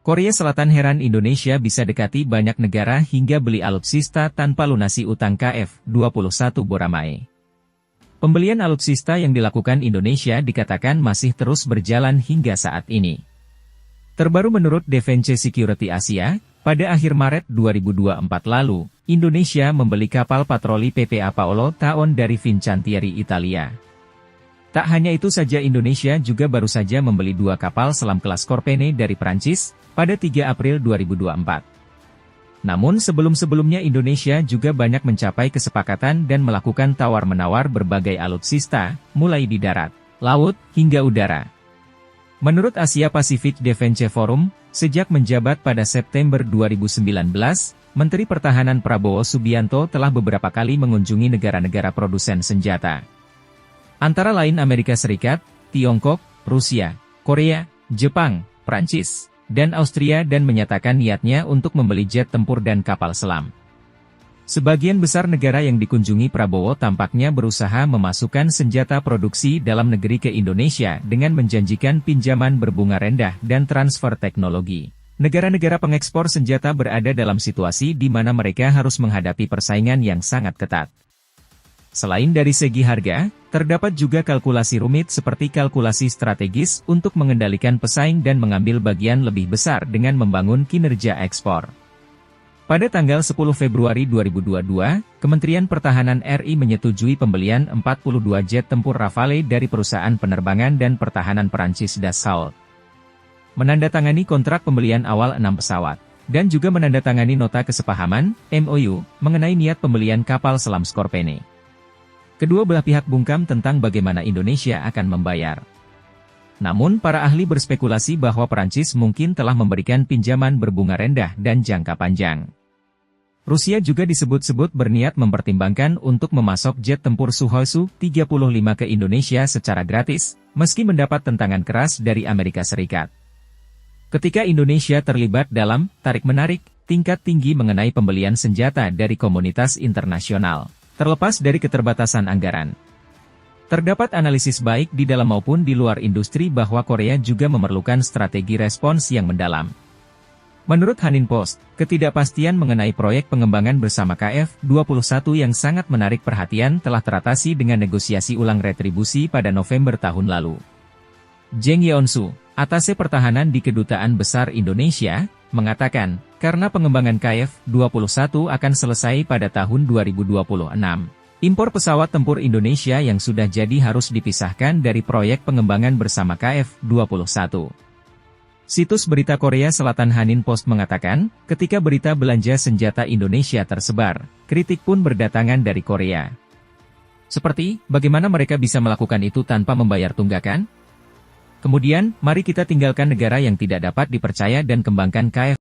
Korea Selatan heran Indonesia bisa dekati banyak negara hingga beli alutsista tanpa lunasi utang KF-21 Boramae. Pembelian alutsista yang dilakukan Indonesia dikatakan masih terus berjalan hingga saat ini. Terbaru menurut Defense Security Asia, pada akhir Maret 2024 lalu, Indonesia membeli kapal patroli PPA Paolo Taon dari Fincantieri Italia. Tak hanya itu saja, Indonesia juga baru saja membeli 2 kapal selam kelas Scorpene dari Prancis, pada 3 April 2024. Namun sebelum-sebelumnya Indonesia juga banyak mencapai kesepakatan dan melakukan tawar-menawar berbagai alutsista, mulai di darat, laut, hingga udara. Menurut Asia Pacific Defense Forum, sejak menjabat pada September 2019, Menteri Pertahanan Prabowo Subianto telah beberapa kali mengunjungi negara-negara produsen senjata. Antara lain Amerika Serikat, Tiongkok, Rusia, Korea, Jepang, Prancis, dan Austria dan menyatakan niatnya untuk membeli jet tempur dan kapal selam. Sebagian besar negara yang dikunjungi Prabowo tampaknya berusaha memasukkan senjata produksi dalam negeri ke Indonesia dengan menjanjikan pinjaman berbunga rendah dan transfer teknologi. Negara-negara pengekspor senjata berada dalam situasi di mana mereka harus menghadapi persaingan yang sangat ketat. Selain dari segi harga, terdapat juga kalkulasi rumit seperti kalkulasi strategis untuk mengendalikan pesaing dan mengambil bagian lebih besar dengan membangun kinerja ekspor. Pada tanggal 10 Februari 2022, Kementerian Pertahanan RI menyetujui pembelian 42 jet tempur Rafale dari perusahaan penerbangan dan pertahanan Perancis Dassault. Menandatangani kontrak pembelian awal 6 pesawat, dan juga menandatangani nota kesepahaman, MOU, mengenai niat pembelian kapal selam Scorpene. Kedua belah pihak bungkam tentang bagaimana Indonesia akan membayar. Namun para ahli berspekulasi bahwa Perancis mungkin telah memberikan pinjaman berbunga rendah dan jangka panjang. Rusia juga disebut-sebut berniat mempertimbangkan untuk memasok jet tempur Sukhoi Su-35 ke Indonesia secara gratis, meski mendapat tentangan keras dari Amerika Serikat. Ketika Indonesia terlibat dalam tarik-menarik tingkat tinggi mengenai pembelian senjata dari komunitas internasional, terlepas dari keterbatasan anggaran. Terdapat analisis baik di dalam maupun di luar industri bahwa Korea juga memerlukan strategi respons yang mendalam. Menurut Hanin Post, ketidakpastian mengenai proyek pengembangan bersama KF-21 yang sangat menarik perhatian telah teratasi dengan negosiasi ulang retribusi pada November tahun lalu. Jeng Yeon-su, Atase Pertahanan di Kedutaan Besar Indonesia, mengatakan, karena pengembangan KF-21 akan selesai pada tahun 2026, impor pesawat tempur Indonesia yang sudah jadi harus dipisahkan dari proyek pengembangan bersama KF-21. Situs berita Korea Selatan Hanin Post mengatakan, ketika berita belanja senjata Indonesia tersebar, kritik pun berdatangan dari Korea. Seperti, bagaimana mereka bisa melakukan itu tanpa membayar tunggakan? Kemudian, mari kita tinggalkan negara yang tidak dapat dipercaya dan kembangkan KF